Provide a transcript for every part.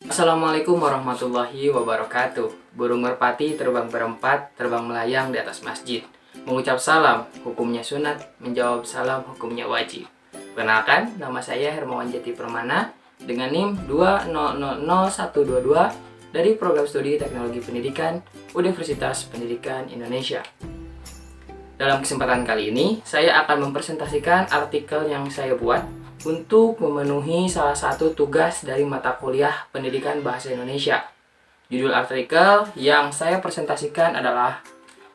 Assalamualaikum warahmatullahi wabarakatuh. Burung merpati terbang berempat, terbang melayang di atas masjid. Mengucap salam, hukumnya sunat. Menjawab salam, hukumnya wajib. Perkenalkan, nama saya Hermawan Jati Permana dengan NIM 2000122 dari Program Studi Teknologi Pendidikan Universitas Pendidikan Indonesia. Dalam kesempatan kali ini, saya akan mempresentasikan artikel yang saya buat untuk memenuhi salah satu tugas dari mata kuliah Pendidikan Bahasa Indonesia. Judul artikel yang saya presentasikan adalah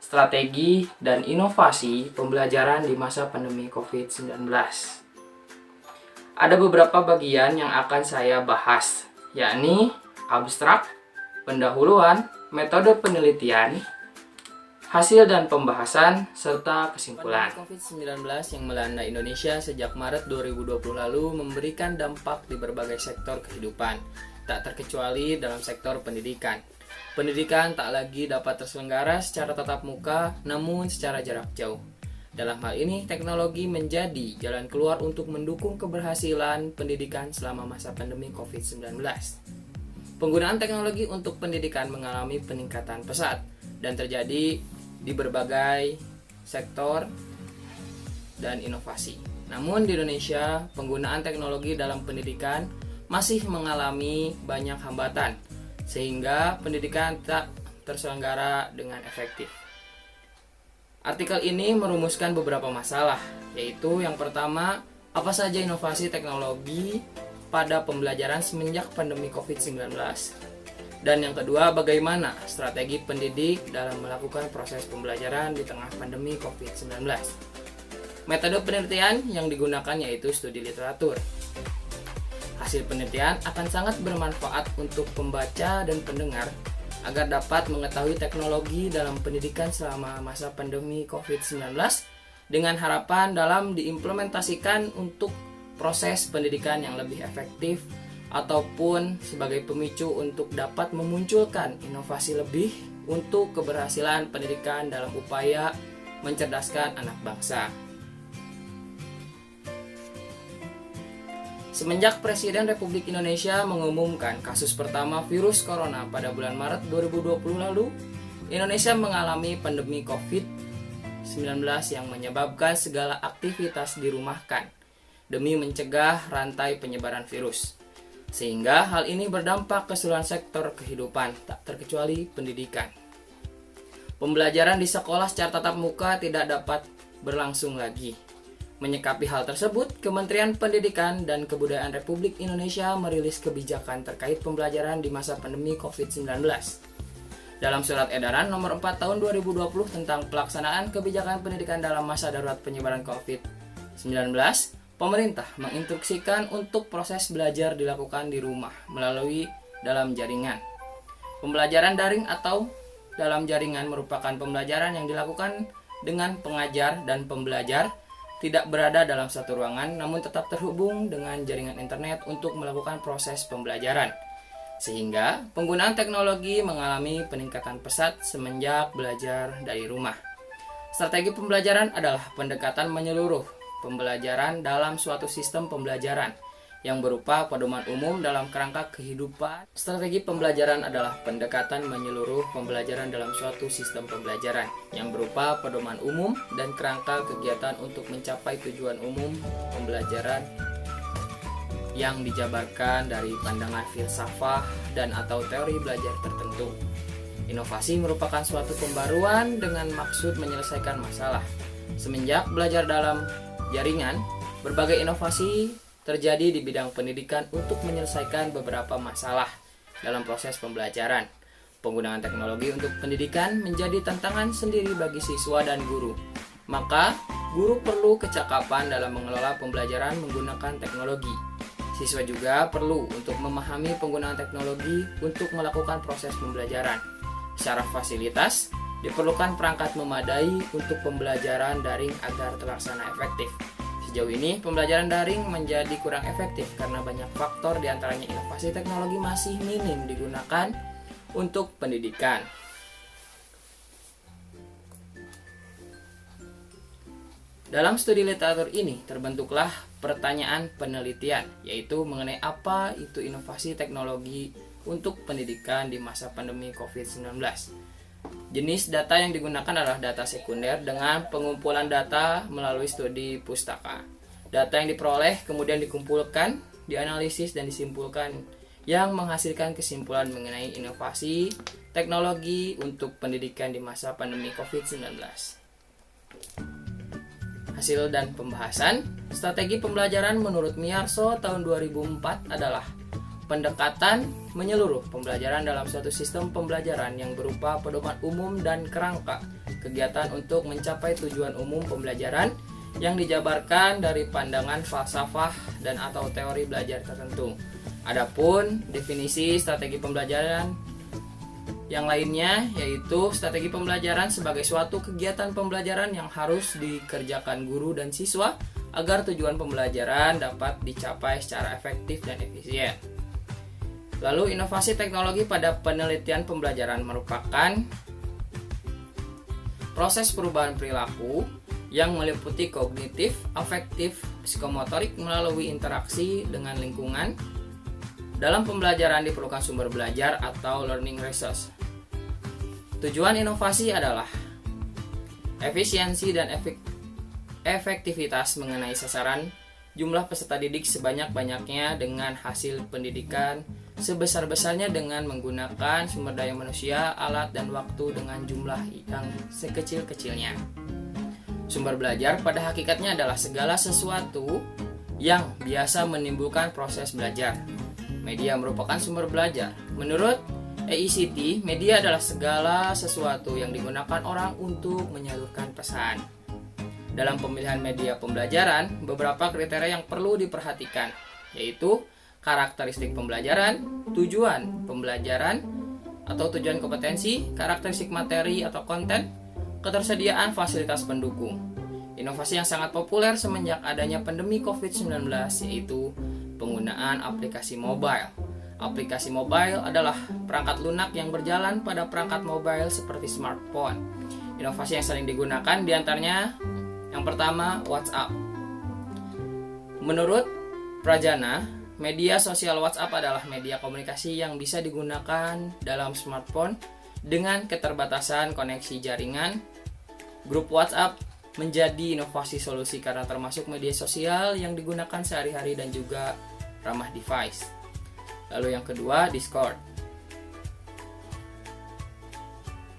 Strategi dan Inovasi Pembelajaran di Masa Pandemi COVID-19. Ada beberapa bagian yang akan saya bahas, yakni abstrak, pendahuluan, metode penelitian, hasil dan pembahasan, serta kesimpulan. COVID-19 yang melanda Indonesia sejak Maret 2020 lalu memberikan dampak di berbagai sektor kehidupan, tak terkecuali dalam sektor pendidikan. Pendidikan tak lagi dapat terselenggara secara tatap muka, namun secara jarak jauh. Dalam hal ini, teknologi menjadi jalan keluar untuk mendukung keberhasilan pendidikan selama masa pandemi COVID-19. Penggunaan teknologi untuk pendidikan mengalami peningkatan pesat dan terjadi di berbagai sektor dan inovasi. Namun di Indonesia, penggunaan teknologi dalam pendidikan masih mengalami banyak hambatan, sehingga pendidikan tak terselenggara dengan efektif. Artikel ini merumuskan beberapa masalah, yaitu yang pertama, apa saja inovasi teknologi pada pembelajaran semenjak pandemi COVID-19. Dan yang kedua, bagaimana strategi pendidik dalam melakukan proses pembelajaran di tengah pandemi COVID-19. Metode penelitian yang digunakan yaitu studi literatur. Hasil penelitian akan sangat bermanfaat untuk pembaca dan pendengar agar dapat mengetahui teknologi dalam pendidikan selama masa pandemi COVID-19 dengan harapan dalam diimplementasikan untuk proses pendidikan yang lebih efektif ataupun sebagai pemicu untuk dapat memunculkan inovasi lebih untuk keberhasilan pendidikan dalam upaya mencerdaskan anak bangsa. Semenjak Presiden Republik Indonesia mengumumkan kasus pertama virus corona pada bulan Maret 2020 lalu, Indonesia mengalami pandemi COVID-19 yang menyebabkan segala aktivitas dirumahkan demi mencegah rantai penyebaran virus. Sehingga hal ini berdampak ke seluruh sektor kehidupan, tak terkecuali pendidikan. Pembelajaran di sekolah secara tatap muka tidak dapat berlangsung lagi. Menyikapi hal tersebut, Kementerian Pendidikan dan Kebudayaan Republik Indonesia merilis kebijakan terkait pembelajaran di masa pandemi COVID-19. Dalam Surat Edaran Nomor 4 Tahun 2020 tentang pelaksanaan kebijakan pendidikan dalam masa darurat penyebaran COVID-19, pemerintah menginstruksikan untuk proses belajar dilakukan di rumah melalui dalam jaringan. Pembelajaran daring atau dalam jaringan merupakan pembelajaran yang dilakukan dengan pengajar dan pembelajar tidak berada dalam satu ruangan namun tetap terhubung dengan jaringan internet untuk melakukan proses pembelajaran. Sehingga penggunaan teknologi mengalami peningkatan pesat semenjak belajar dari rumah. Strategi pembelajaran adalah pendekatan menyeluruh pembelajaran dalam suatu sistem pembelajaran yang berupa pedoman umum dalam kerangka kehidupan. Strategi pembelajaran adalah pendekatan menyeluruh pembelajaran dalam suatu sistem pembelajaran yang berupa pedoman umum dan kerangka kegiatan untuk mencapai tujuan umum pembelajaran yang dijabarkan dari pandangan filsafat dan atau teori belajar tertentu. Inovasi merupakan suatu pembaruan dengan maksud menyelesaikan masalah. Semenjak belajar dalam jaringan, berbagai inovasi terjadi di bidang pendidikan untuk menyelesaikan beberapa masalah dalam proses pembelajaran. Penggunaan teknologi untuk pendidikan menjadi tantangan sendiri bagi siswa dan guru. Maka, guru perlu kecakapan dalam mengelola pembelajaran menggunakan teknologi. Siswa juga perlu untuk memahami penggunaan teknologi untuk melakukan proses pembelajaran. Secara fasilitas, diperlukan perangkat memadai untuk pembelajaran daring agar terlaksana efektif. Sejauh ini, pembelajaran daring menjadi kurang efektif karena banyak faktor, diantaranya inovasi teknologi masih minim digunakan untuk pendidikan. Dalam studi literatur ini terbentuklah pertanyaan penelitian, yaitu mengenai apa itu inovasi teknologi untuk pendidikan di masa pandemi COVID-19. Jenis data yang digunakan adalah data sekunder dengan pengumpulan data melalui studi pustaka. Data yang diperoleh kemudian dikumpulkan, dianalisis dan disimpulkan yang menghasilkan kesimpulan mengenai inovasi teknologi untuk pendidikan di masa pandemi COVID-19. Hasil dan pembahasan, strategi pembelajaran menurut Miyarso tahun 2004 adalah pendekatan menyeluruh pembelajaran dalam suatu sistem pembelajaran yang berupa pedoman umum dan kerangka kegiatan untuk mencapai tujuan umum pembelajaran yang dijabarkan dari pandangan falsafah dan atau teori belajar tertentu. Adapun definisi strategi pembelajaran yang lainnya yaitu strategi pembelajaran sebagai suatu kegiatan pembelajaran yang harus dikerjakan guru dan siswa agar tujuan pembelajaran dapat dicapai secara efektif dan efisien. Lalu inovasi teknologi pada penelitian pembelajaran merupakan proses perubahan perilaku yang meliputi kognitif, afektif, psikomotorik melalui interaksi dengan lingkungan. Dalam pembelajaran diperlukan sumber belajar atau learning resource. Tujuan inovasi adalah efisiensi dan efektivitas mengenai sasaran jumlah peserta didik sebanyak-banyaknya dengan hasil pendidikan sebesar-besarnya dengan menggunakan sumber daya manusia, alat, dan waktu dengan jumlah yang sekecil-kecilnya. Sumber belajar pada hakikatnya adalah segala sesuatu yang biasa menimbulkan proses belajar. Media merupakan sumber belajar. Menurut AICTE, media adalah segala sesuatu yang digunakan orang untuk menyalurkan pesan. Dalam pemilihan media pembelajaran, beberapa kriteria yang perlu diperhatikan, yaitu karakteristik pembelajaran, tujuan pembelajaran atau tujuan kompetensi, karakteristik materi atau konten, ketersediaan fasilitas pendukung. Inovasi yang sangat populer semenjak adanya pandemi COVID-19 yaitu penggunaan aplikasi mobile. Aplikasi mobile adalah perangkat lunak yang berjalan pada perangkat mobile seperti smartphone. Inovasi yang sering digunakan diantaranya yang pertama WhatsApp. Menurut Prajana, media sosial WhatsApp adalah media komunikasi yang bisa digunakan dalam smartphone dengan keterbatasan koneksi jaringan. Grup WhatsApp menjadi inovasi solusi karena termasuk media sosial yang digunakan sehari-hari dan juga ramah device. Lalu yang kedua, Discord.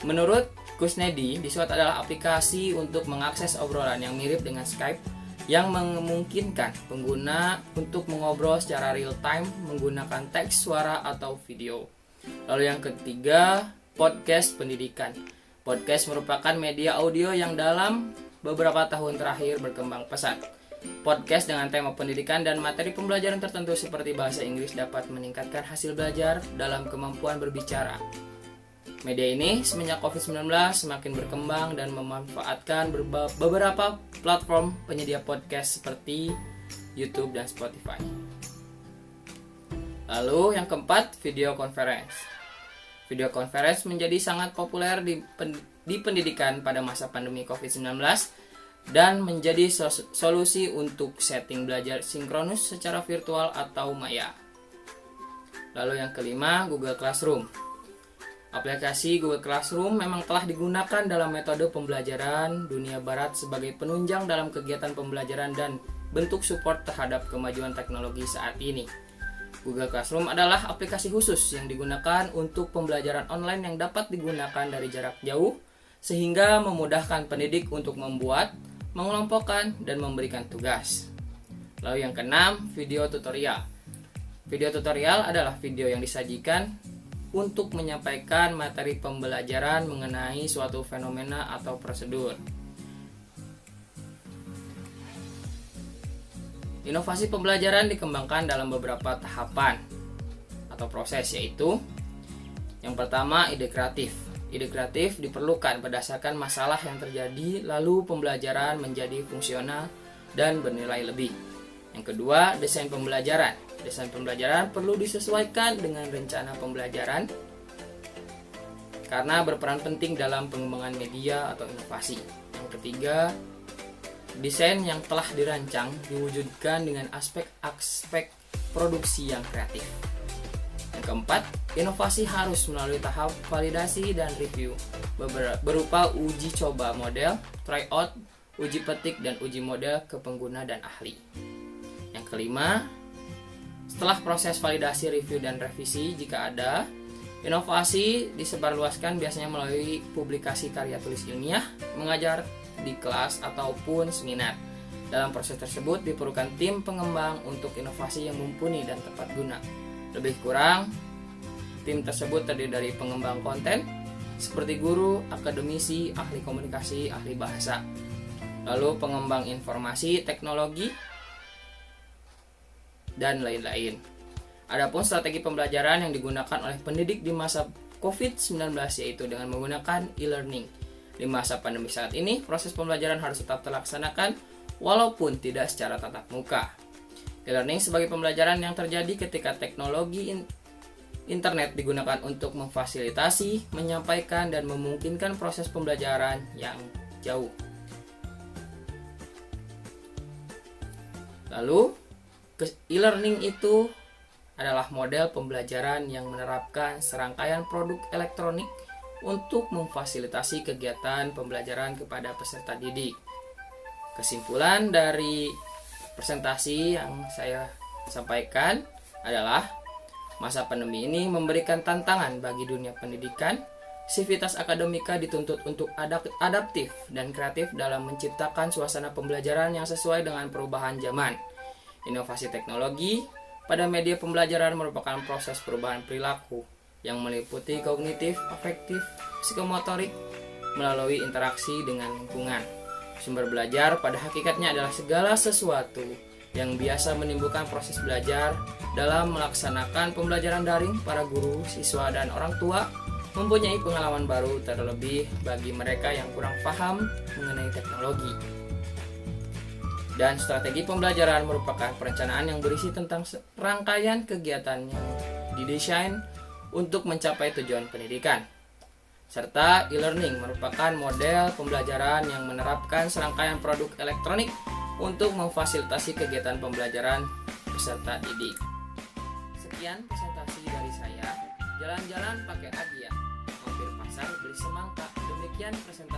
Menurut Kusnedi, Discord adalah aplikasi untuk mengakses obrolan yang mirip dengan Skype yang memungkinkan pengguna untuk mengobrol secara real time menggunakan teks, suara, atau video. Lalu yang ketiga, podcast pendidikan. Podcast merupakan media audio yang dalam beberapa tahun terakhir berkembang pesat. Podcast dengan tema pendidikan dan materi pembelajaran tertentu seperti bahasa Inggris dapat meningkatkan hasil belajar dalam kemampuan berbicara. Media ini semenjak COVID-19 semakin berkembang dan memanfaatkan beberapa platform penyedia podcast seperti YouTube dan Spotify. Lalu yang keempat, video conference. Video conference menjadi sangat populer di pendidikan pada masa pandemi COVID-19 dan menjadi solusi untuk setting belajar sinkronus secara virtual atau maya. Lalu yang kelima, Google Classroom. Aplikasi Google Classroom memang telah digunakan dalam metode pembelajaran dunia barat sebagai penunjang dalam kegiatan pembelajaran dan bentuk support terhadap kemajuan teknologi saat ini. Google Classroom adalah aplikasi khusus yang digunakan untuk pembelajaran online yang dapat digunakan dari jarak jauh sehingga memudahkan pendidik untuk membuat, mengelompokkan, dan memberikan tugas. Lalu yang keenam, video tutorial. Video tutorial adalah video yang disajikan untuk menyampaikan materi pembelajaran mengenai suatu fenomena atau prosedur. Inovasi pembelajaran dikembangkan dalam beberapa tahapan atau proses, yaitu yang pertama, ide kreatif. Ide kreatif diperlukan berdasarkan masalah yang terjadi, lalu pembelajaran menjadi fungsional dan bernilai lebih. Yang kedua, desain pembelajaran. Desain pembelajaran perlu disesuaikan dengan rencana pembelajaran karena berperan penting dalam pengembangan media atau inovasi. Yang ketiga, desain yang telah dirancang diwujudkan dengan aspek-aspek produksi yang kreatif. Yang Keempat, inovasi harus melalui tahap validasi dan review berupa uji coba model, tryout, uji petik, dan uji model ke pengguna dan ahli. Yang kelima, setelah proses validasi, review, dan revisi, jika ada, inovasi disebarluaskan biasanya melalui publikasi karya tulis ilmiah, mengajar di kelas, ataupun seminar. Dalam proses tersebut diperlukan tim pengembang untuk inovasi yang mumpuni dan tepat guna. Lebih kurang, tim tersebut terdiri dari pengembang konten, seperti guru, akademisi, ahli komunikasi, ahli bahasa, lalu pengembang informasi, teknologi, dan lain-lain. Adapun strategi pembelajaran yang digunakan oleh pendidik di masa COVID-19 yaitu dengan menggunakan e-learning. Di masa pandemi saat ini, proses pembelajaran harus tetap terlaksanakan walaupun tidak secara tatap muka. E-learning sebagai pembelajaran yang terjadi ketika teknologi internet digunakan untuk memfasilitasi, menyampaikan, dan memungkinkan proses pembelajaran yang jauh. Lalu, e-learning itu adalah model pembelajaran yang menerapkan serangkaian produk elektronik untuk memfasilitasi kegiatan pembelajaran kepada peserta didik. Kesimpulan dari presentasi yang saya sampaikan adalah masa pandemi ini memberikan tantangan bagi dunia pendidikan. Sivitas akademika dituntut untuk adaptif dan kreatif dalam menciptakan suasana pembelajaran yang sesuai dengan perubahan zaman. Inovasi teknologi pada media pembelajaran merupakan proses perubahan perilaku yang meliputi kognitif, afektif, psikomotorik melalui interaksi dengan lingkungan. Sumber belajar pada hakikatnya adalah segala sesuatu yang biasa menimbulkan proses belajar. Dalam melaksanakan pembelajaran daring, para guru, siswa, dan orang tua mempunyai pengalaman baru, terlebih bagi mereka yang kurang paham mengenai teknologi. Dan strategi pembelajaran merupakan perencanaan yang berisi tentang rangkaian kegiatan yang didesain untuk mencapai tujuan pendidikan. Serta e-learning merupakan model pembelajaran yang menerapkan serangkaian produk elektronik untuk memfasilitasi kegiatan pembelajaran peserta didik. Sekian presentasi dari saya. Jalan-jalan pakai Agia, mampir pasar beli semangka. Demikian presentasi